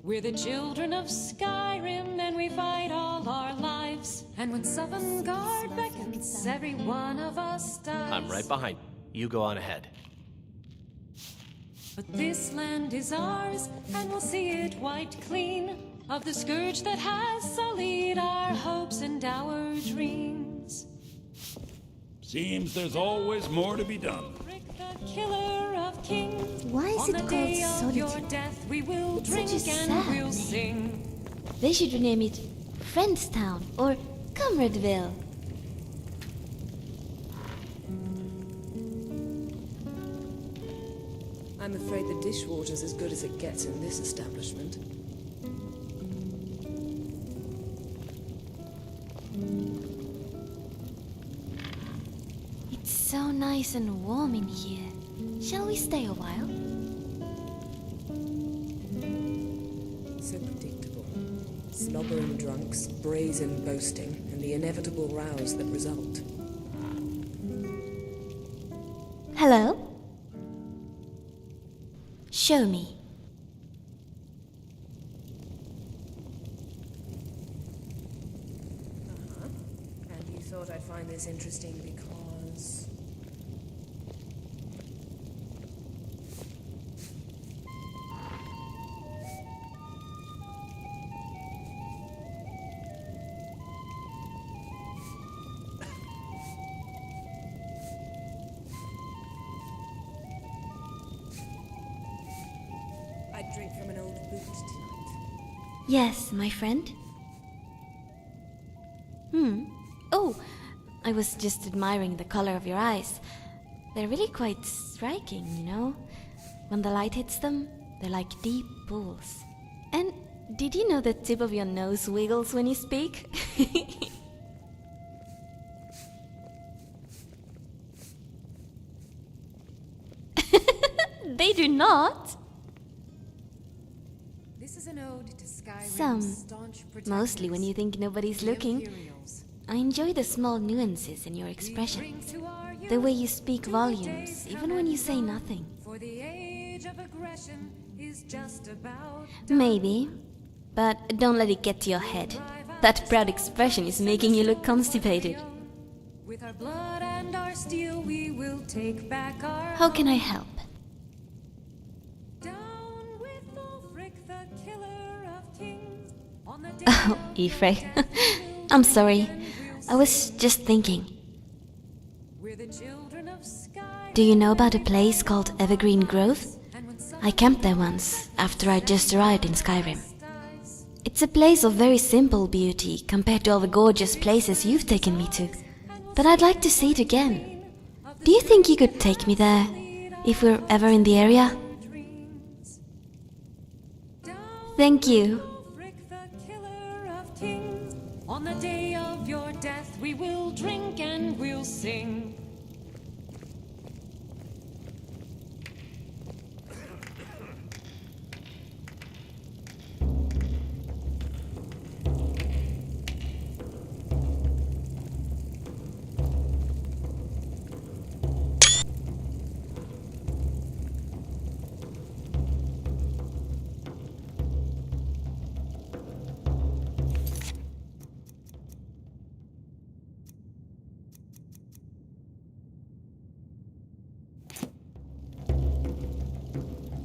We're the children of Skyrim, and we fight all our lives. And when Sovngarde beckons, every one of us dies. I'm right behind you. You go on ahead. But this land is ours, and we'll see it wiped clean of the scourge that has sullied our hopes and our dreams. Seems there's always more to be done. Rick, the killer of kings. Why is it called Your Solitude? death we will It's drink such a and sad we'll name. sing. They should rename it Friendstown or Comradeville. I'm afraid the dishwater's as good as it gets in this establishment. It's so nice and warm in here. Shall we stay a while? So predictable. Slobbering drunks, brazen boasting, and the inevitable rows that result. Hello? Show me. And you thought I'd find this interesting because... I'd drink from an old boot tonight. Yes, my friend? Oh, I was just admiring the color of your eyes. They're really quite striking, you know? When the light hits them, they're like deep pools. And did you know the tip of your nose wiggles when you speak? They do not. This is an ode to Skyrim's Some. staunch protectors, Mostly when you think nobody's the looking. Imperials. I enjoy the small nuances in your We expressions. bring to our The way youth you speak to volumes, the even when you say nothing. For the age of aggression is just about done. Maybe. But don't let it get to your head. That proud expression is making you look constipated. With our blood and our steel, we will take back our How can I help? Down with Ulfric, the killer of kings. On the day Oh, of your Ifre. death, we'll I'm drink sorry. and we'll I was sing. just thinking. We're the children of Skyrim. Do you know about a place called Evergreen Grove? And when I camped there once, after I just arrived in Skyrim. dies, It's a place of very simple beauty compared to all the gorgeous places you've taken me to. But I'd like to see it again. Do you think you could take me there, if we're ever in the area? dreams. Thank you. Ulfric, the killer of kings. On the day of your death, we will drink and we'll sing.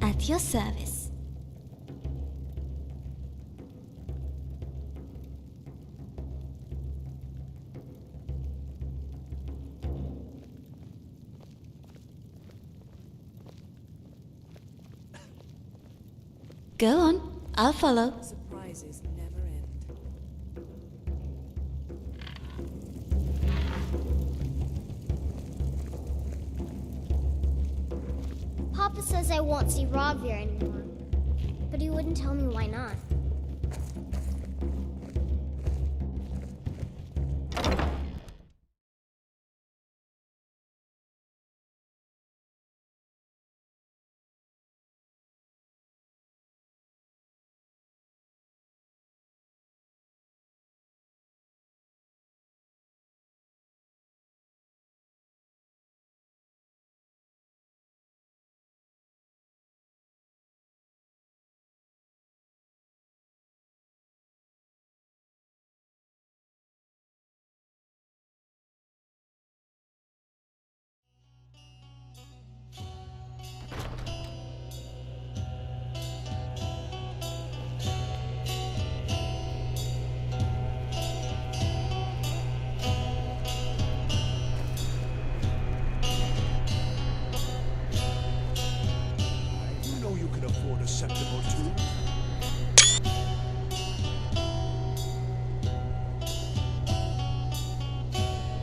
At your service. Go on, I'll follow. Surprises never end. Papa says I won't see Ravir anymore, but he wouldn't tell me why not.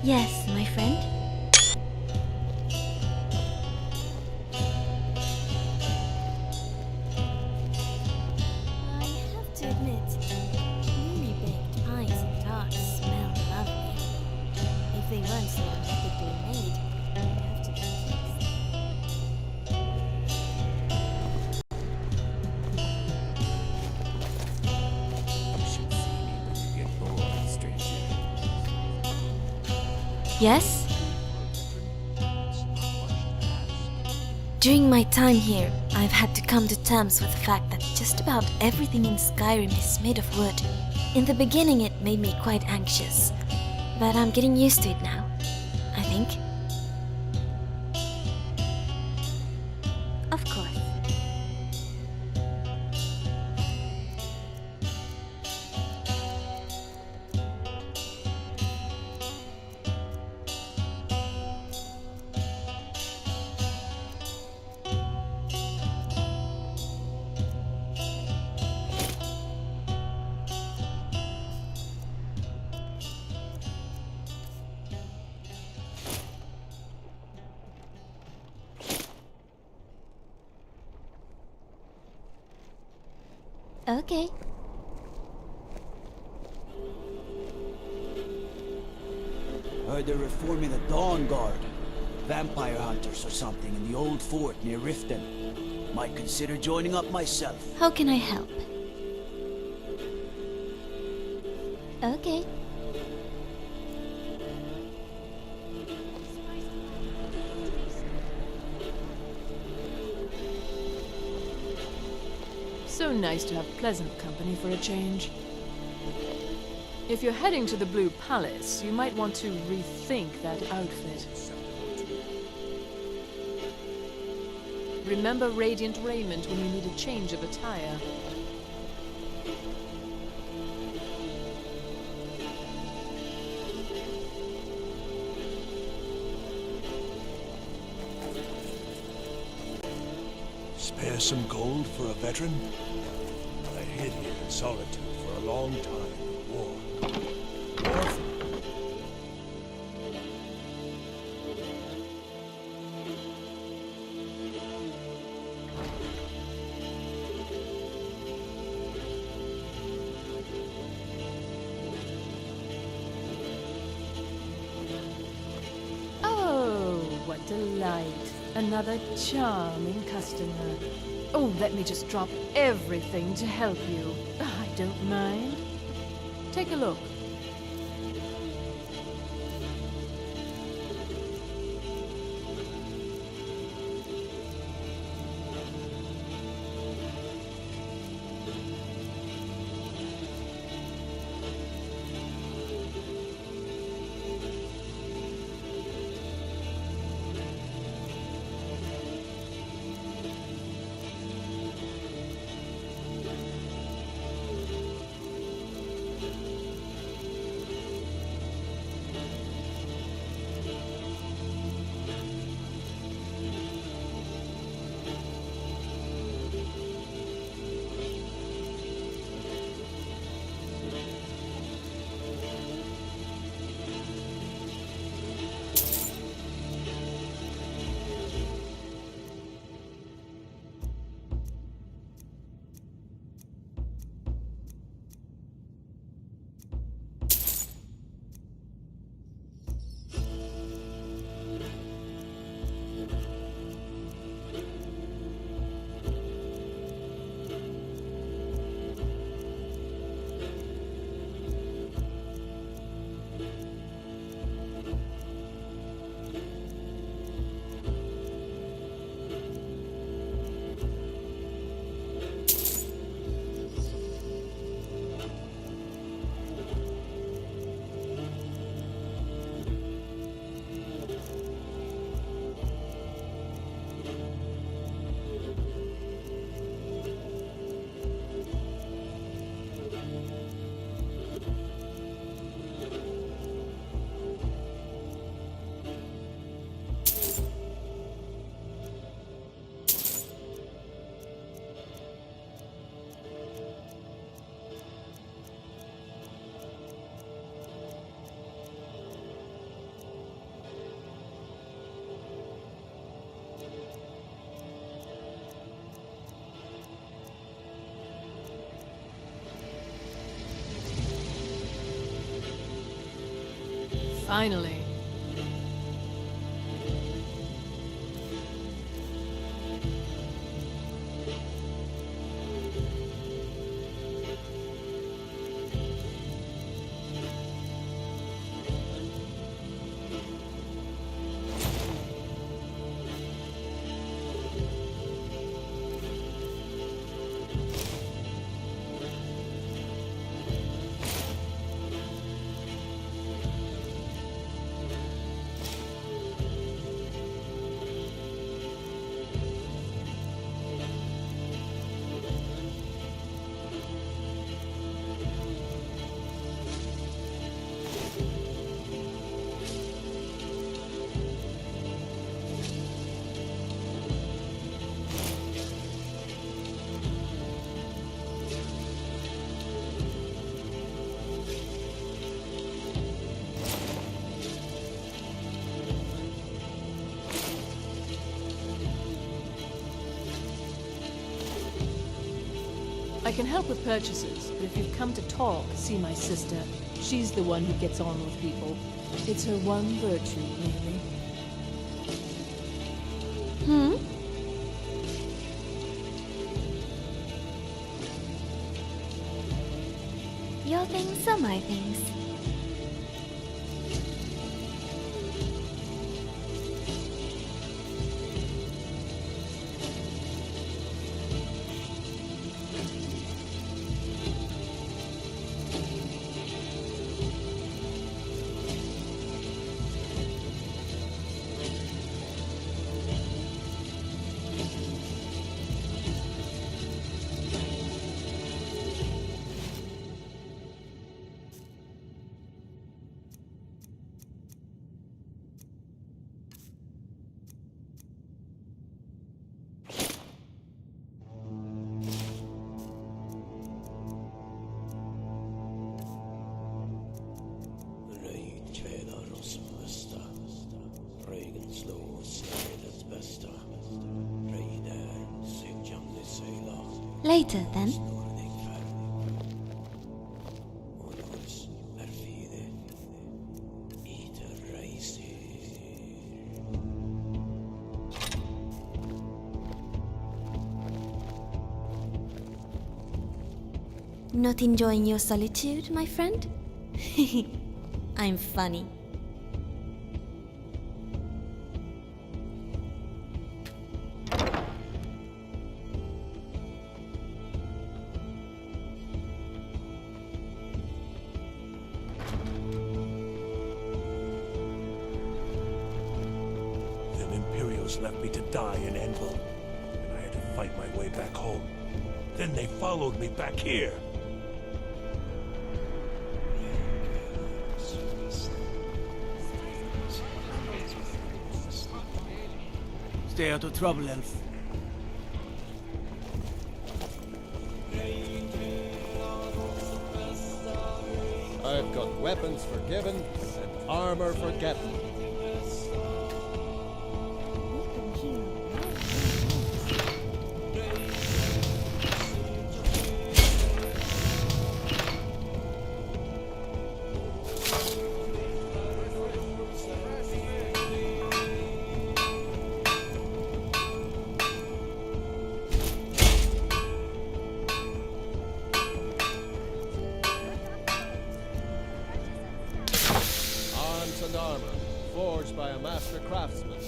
Yes, my friend? I have to admit, newly baked pies and tarts smell lovely. If they weren't so unethically made, I'd have to taste. You should see me when you get bored, stranger. Yes? During my time here, I've had to come to terms with the fact that just about everything in Skyrim is made of wood. In the beginning, it made me quite anxious, but I'm getting used to it now, I think. Of course. Okay. Heard they're reforming the Dawn Guard. Vampire hunters or something in the old fort near Riften. Might consider joining up myself. How can I help? Okay. So nice to have pleasant company for a change. If you're heading to the Blue Palace, you might want to rethink that outfit. Remember Radiant Raiment when you need a change of attire. Spare some gold for a veteran? I hid here in solitude for a long time in war. Orphan. Oh, what delight. Another charming customer. Oh, let me just drop everything to help you. I don't mind. Take a look. Finally. I can help with purchases, but if you've come to talk, see my sister. She's the one who gets on with people. It's her one virtue, really. Your things are my things. Later, then. Not enjoying your solitude, my friend? I'm funny. Left me to die in Envil, and I had to fight my way back home. Then they followed me back here. Stay out of trouble, Elf. I've got weapons for giving and armor for getting. And armor, forged by a master craftsman.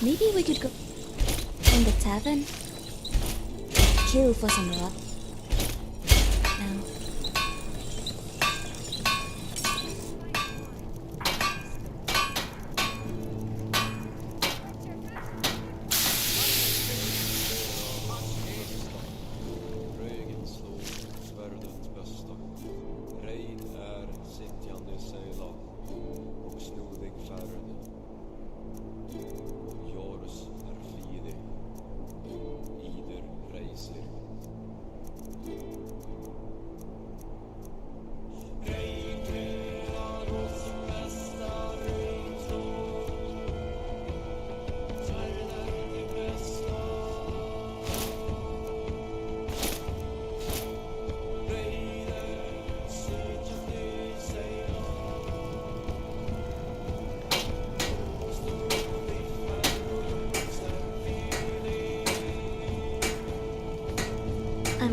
Maybe we could go in the tavern. Kill for some luck. Now.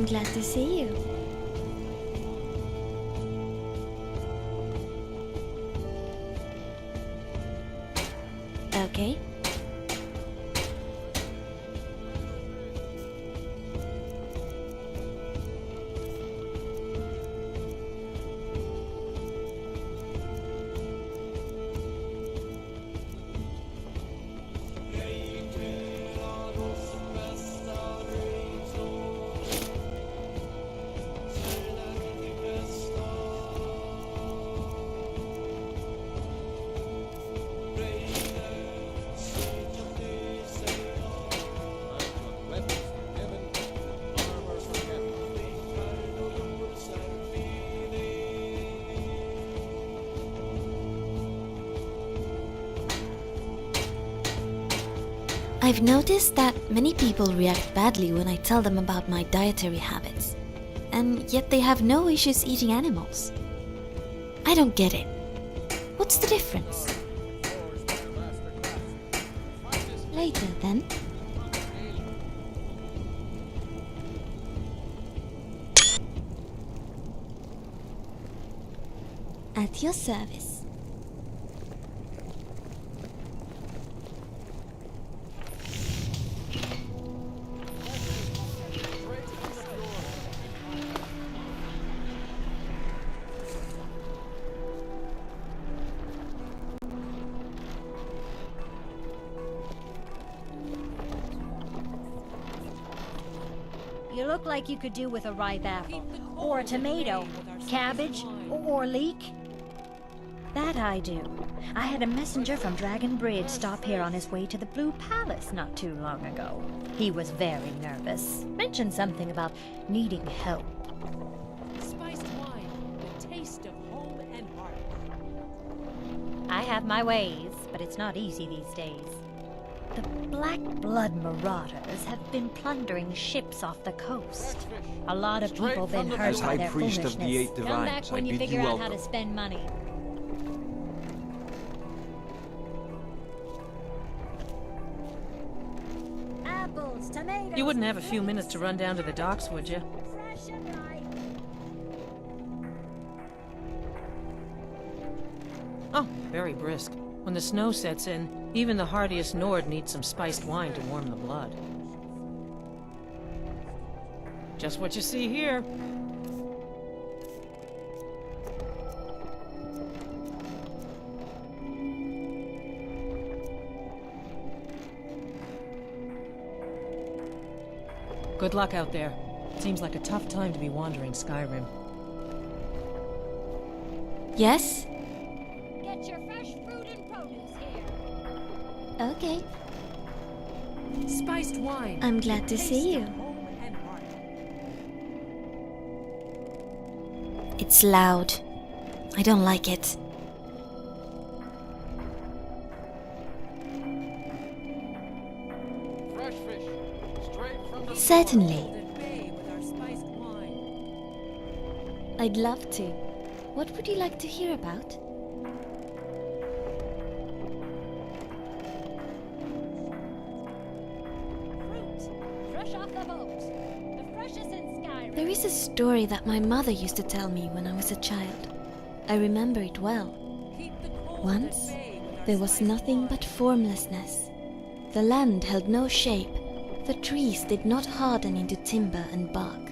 I'm glad to see you. Okay. I've noticed that many people react badly when I tell them about my dietary habits, and yet they have no issues eating animals. I don't get it. What's the difference? Later, then. At your service. You look like you could do with a ripe apple, or a tomato, cabbage, or leek. That I do. I had a messenger from Dragon Bridge stop here on his way to the Blue Palace not too long ago. He was very nervous. Mentioned something about needing help. Spiced wine, the taste of home and heart. I have my ways, but it's not easy these days. The Black Blood marauders have been plundering ships off the coast. A lot of people been hurt by their foolishness. Come back when you figure out how to spend money. Apples, tomatoes. You wouldn't have a few minutes to run down to the docks, would you? Fresh and ripe. Oh, very brisk. When the snow sets in, even the hardiest Nord needs some spiced wine to warm the blood. Just what you see here. Good luck out there. Seems like a tough time to be wandering Skyrim. Yes? Get your fresh fruit and produce here. Okay. Spiced wine. I'm glad to see you. Home and heart. It's loud. I don't like it. Fresh fish, straight from the Certainly. Golden Bay with our spiced wine. I'd love to. What would you like to hear about? Fruit, fresh off the boat. The freshest in Skyrim. There is a story that my mother used to tell me when I was a child. I remember it well. Keep the cold Once, at bay with our there was spiced nothing wine. but formlessness. The land held no shape, the trees did not harden into timber and bark,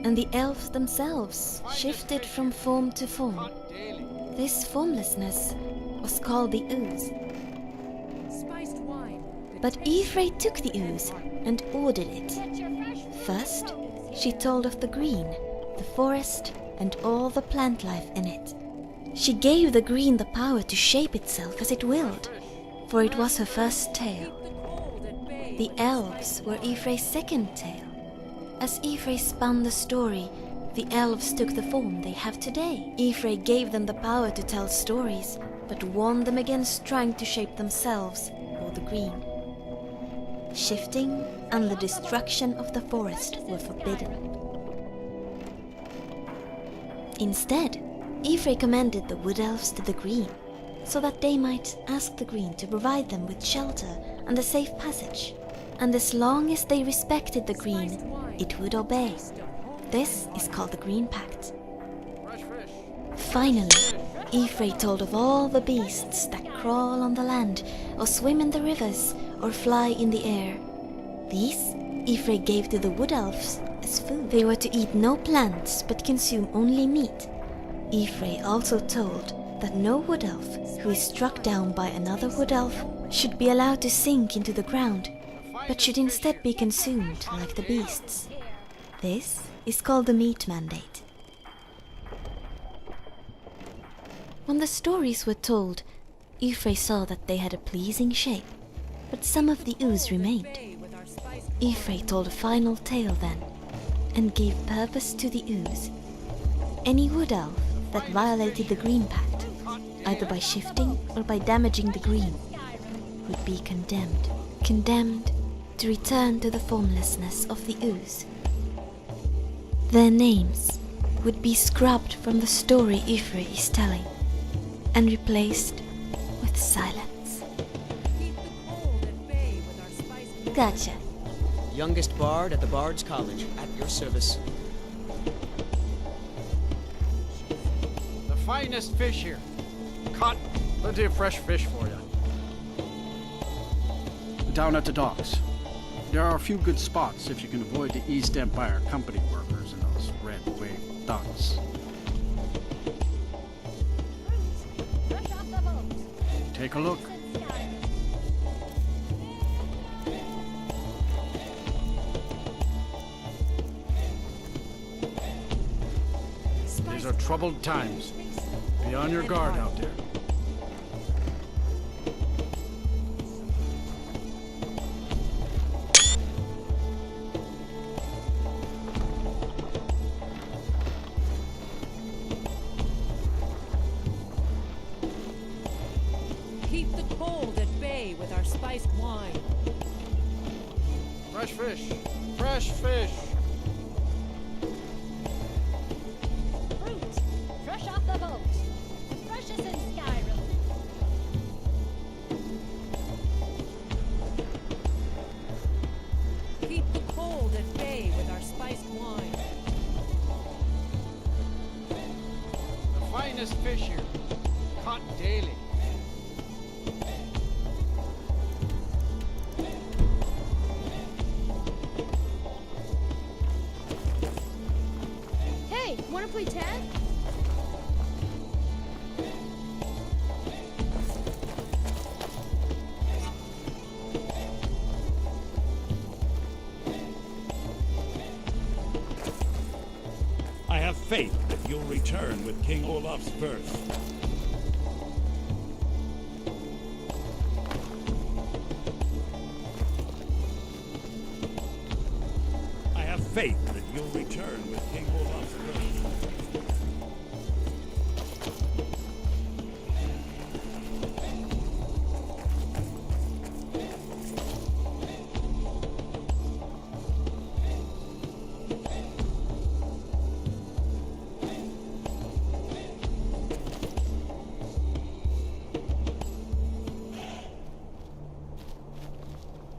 and the elves themselves shifted from form to form. This formlessness was called the ooze. Spiced wine. the But taste Ifrei took the of ooze heart. and ordered it. Get your fresh fruit First, and produce she here. told of the green, the forest, and all the plant life in it. She gave the green the power to shape itself as it willed, for it was her first tale. Keep the cold at bay The with our elves spiced were wine. Ifrei's second tale. As Ifrei spun the story, the elves took the form they have today. Ifrei gave them the power to tell stories, but warned them against trying to shape themselves or the green. Shifting and the destruction of the forest were forbidden. Instead, Ifrei commanded the wood elves to the green, so that they might ask the green to provide them with shelter and a safe passage. And as long as they respected the green, it would obey. Taste of home This is called the Green Pact. Fresh fish. Finally, Ifrei told of all the beasts that crawl on the land, or swim in the rivers, or fly in the air. These Ifrei gave to the wood elves as food. They were to eat no plants, but consume only meat. Ifrei also told that no wood elf who is struck down by another wood elf should be allowed to sink into the ground, but should instead be consumed like the beasts. This is called the meat mandate. When the stories were told, Ifrei saw that they had a pleasing shape, but some of the ooze remained. Ifrei told a final tale then, and gave purpose to the ooze. Any wood elf that violated the Green Pact, either by shifting or by damaging the green, would be condemned. Condemned to return to the formlessness of the ooze. Their names would be scrubbed from the story Ifrei is telling, and replaced with silence. Gotcha. Youngest bard at the Bard's College, at your service. The finest fish here. Caught plenty of fresh fish for you. Down at the docks. There are a few good spots if you can avoid the East Empire Company workers and those red-winged ducks. Take a look. These are troubled times. Be on your guard out there. Keep the cold at bay with our spiced wine. Fresh fish. Fresh fish. Fruit, fresh off the boat. The freshest in Skyrim. Keep the cold at bay with our spiced wine. The finest fish here. Caught daily. Hey, wanna play tag? I have faith that you'll return with King Olaf's birth. I have faith that you'll return with King Olaf's birth.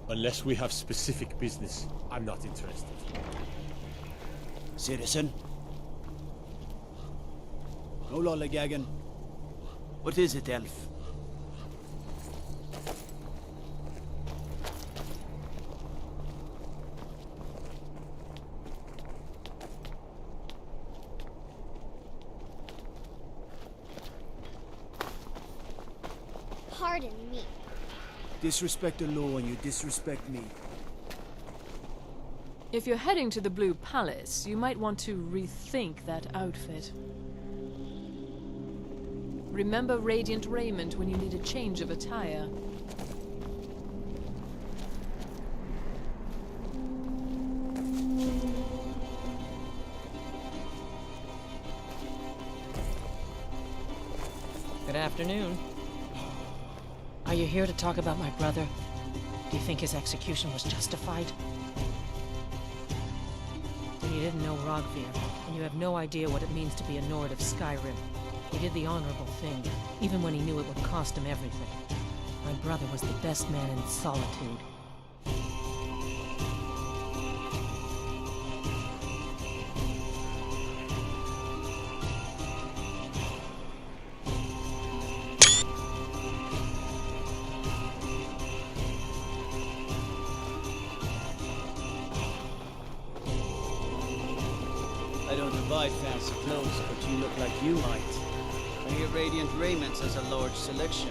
Unless we have specific business, I'm not interested. Citizen? No lollygagging. What is it, elf? Pardon me. Disrespect the law and you disrespect me. If you're heading to the Blue Palace, you might want to rethink that outfit. Remember radiant raiment when you need a change of attire. Good afternoon. Are you here to talk about my brother? Do you think his execution was justified? Then you didn't know Rogvir, and you have no idea what it means to be a Nord of Skyrim. He did the honorable thing, even when he knew it would cost him everything. My brother was the best man in solitude. buy fancy clothes, but you look like you might. I hear Radiant Raiments has a large selection.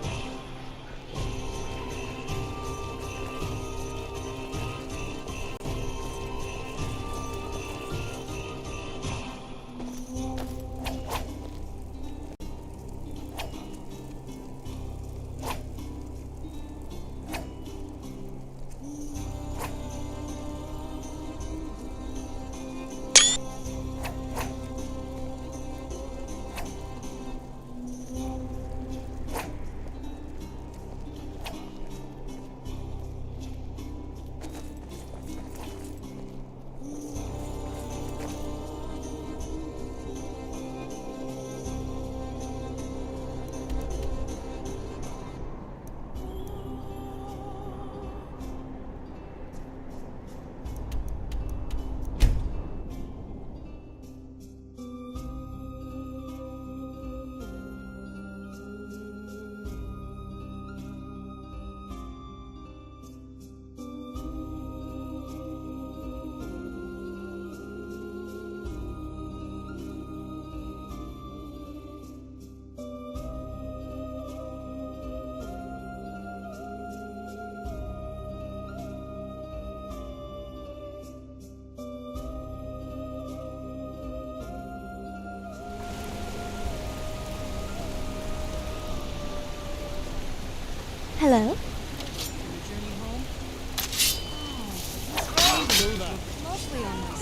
Hello?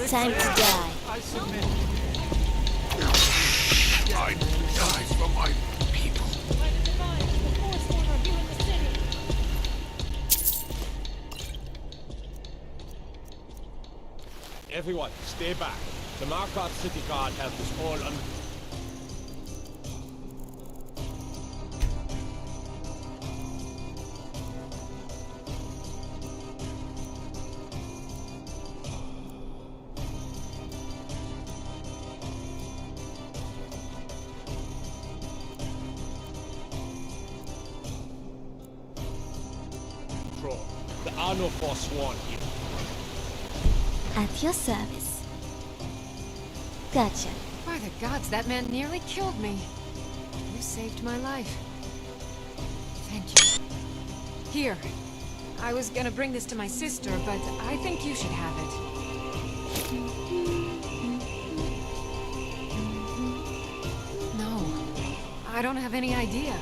Time to die. I submit. I die for my people. Everyone, stay back. The Markov City Guard has us all under... control. There are no forsworn here. At your service. Gotcha. By the gods, that man nearly killed me. You saved my life. Thank you. Here. I was gonna bring this to my sister, but I think you should have it. No. I don't have any idea.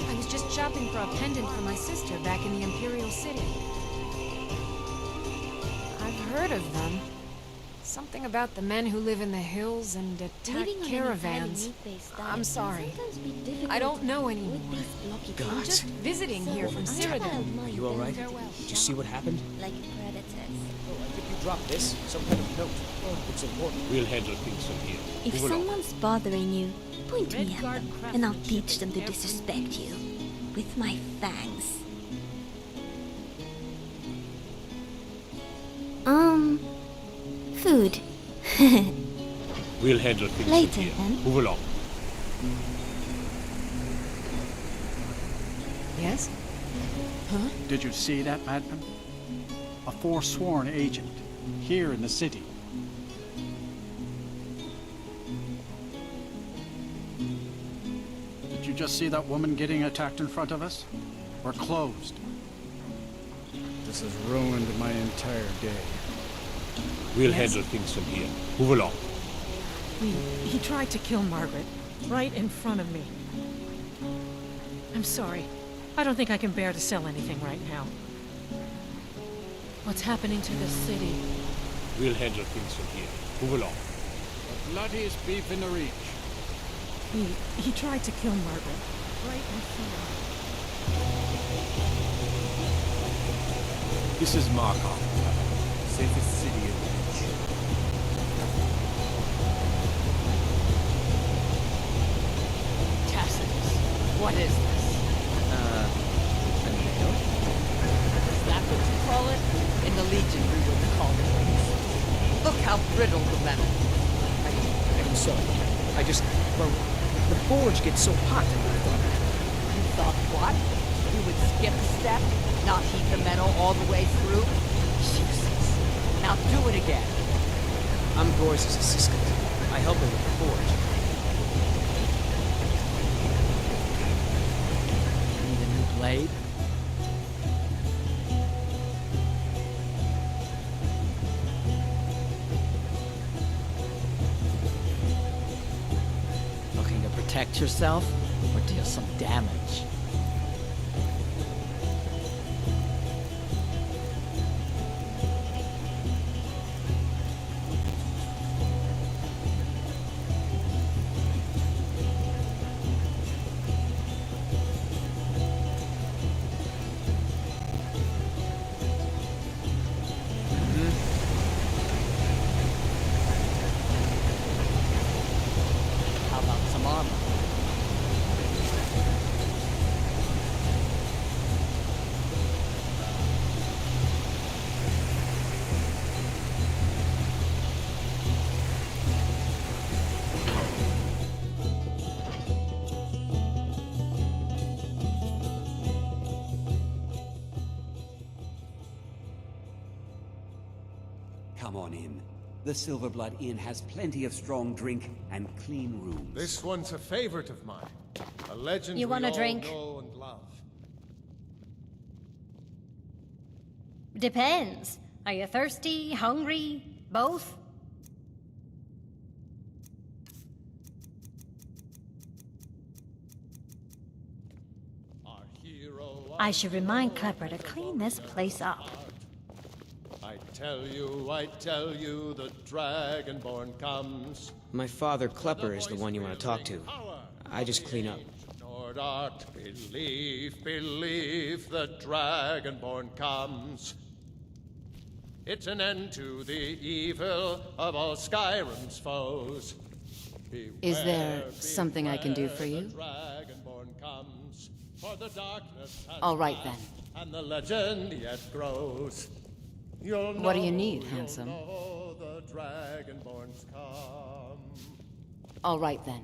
I was just shopping for a pendant for my sister back in the Imperial City. I've heard of them. Something about the men who live in the hills and attack caravans. I'm sorry. I don't know anymore. I'm just visiting here from Cyrodiil. Are you alright? Did you see what happened? Like predators. If you drop this, some kind of note. It's important. We'll handle things from here. If Move along. someone's bothering you, point me at them, and I'll teach them to disrespect you. With my fangs. Food. We'll handle things Later, from here. then. Move along. Yes? Huh? Did you see that, madman? A forsworn agent, here in the city. Did you just see that woman getting attacked in front of us? We're closed. This has ruined my entire day. We'll handle things from here. Move along. He tried to kill Margaret, right in front of me. I'm sorry. I don't think I can bear to sell anything right now. What's happening to this city? We'll handle things from here. Move along. The bloodiest beef in the Reach. He tried to kill Margaret, right in front of me. This is Markov. Safest city in the Reach. Tacitus, what is this? A nail? Is that what you call it? In the Legion, we would call it rings. Look how brittle the metal. I'm sorry. I just... well, the forge gets so hot. You thought what? You would skip a step? Not heat the metal all the way through? Jesus. Now do it again. I'm Boris's assistant. I help her with the forge. Need a new blade? Looking to protect yourself or deal some damage? How about some armor? Come on in. The Silverblood Inn has plenty of strong drink and clean rooms. This one's a favorite of mine. A legend You we want a all drink? know and love. Depends. Are you thirsty, hungry, both? I should remind Klepper to clean this place up. I tell you, the Dragonborn comes. My father, Klepper, is the one you want to talk to. I just clean up. Nordart, believe, the Dragonborn comes. It's an end to the evil of all Skyrim's foes. Is there something I can do for you? Dragonborn comes, for the darkness has All right, then. passed, and the legend yet grows. What do you need, handsome? The Dragonborns come. All right, then.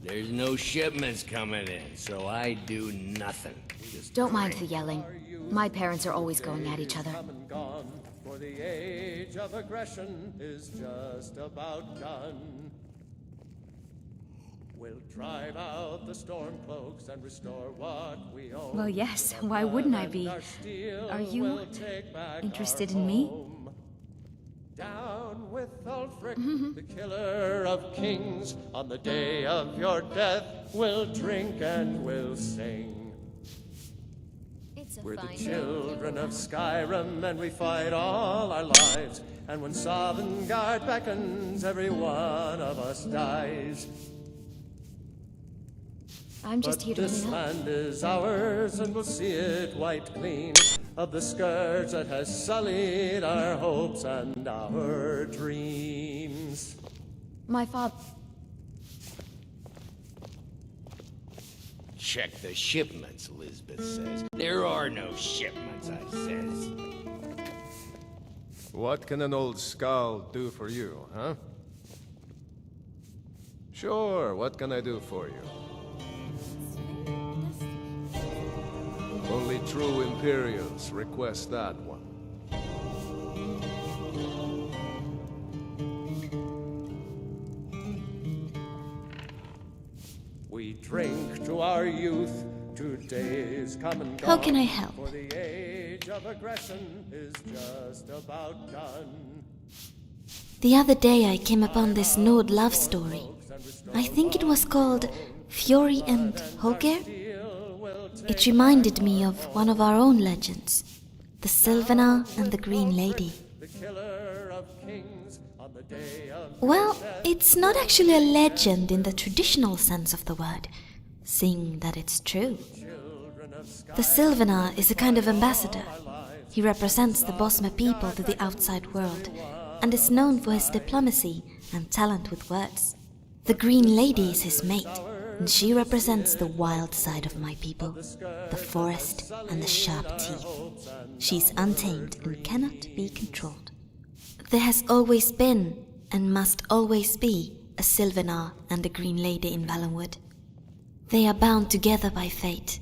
There's no shipments coming in, so I do nothing. Just Don't mind the yelling. My parents are always going at each other. Come and gone, for the age of aggression is just about done. We'll drive out the Stormcloaks and restore what we own. Well, yes, why wouldn't I be? Are you interested in me? Down with Ulfric, the killer of kings. On the day of your death, we'll drink and we'll sing. We're the children of Skyrim, and we fight all our lives. And when Sovngarde beckons, every one of us dies. I'm just But here to this clean up. land is ours, and we'll see it wiped clean of the scourge that has sullied our hopes and our dreams. My father... check the shipments, Elizabeth says. There are no shipments, I says. What can an old skull do for you, huh? Sure, what can I do for you? Only true Imperials request that one. We drink to our youth, to days come and gone. How can I help? For the age of aggression is just about done. The other day I came upon this Nord love story. I think it was called Fury and Holger? It reminded me of one of our own legends, the Sylvanar and the Green Lady. Well, it's not actually a legend in the traditional sense of the word, seeing that it's true. The Sylvanar is a kind of ambassador. He represents the Bosmer people to the outside world, and is known for his diplomacy and talent with words. The Green Lady is his mate, and she represents the wild side of my people, the forest and the sharp teeth. She's untamed and cannot be controlled. There has always been, and must always be, a Sylvanar and a Green Lady in Valenwood. They are bound together by fate,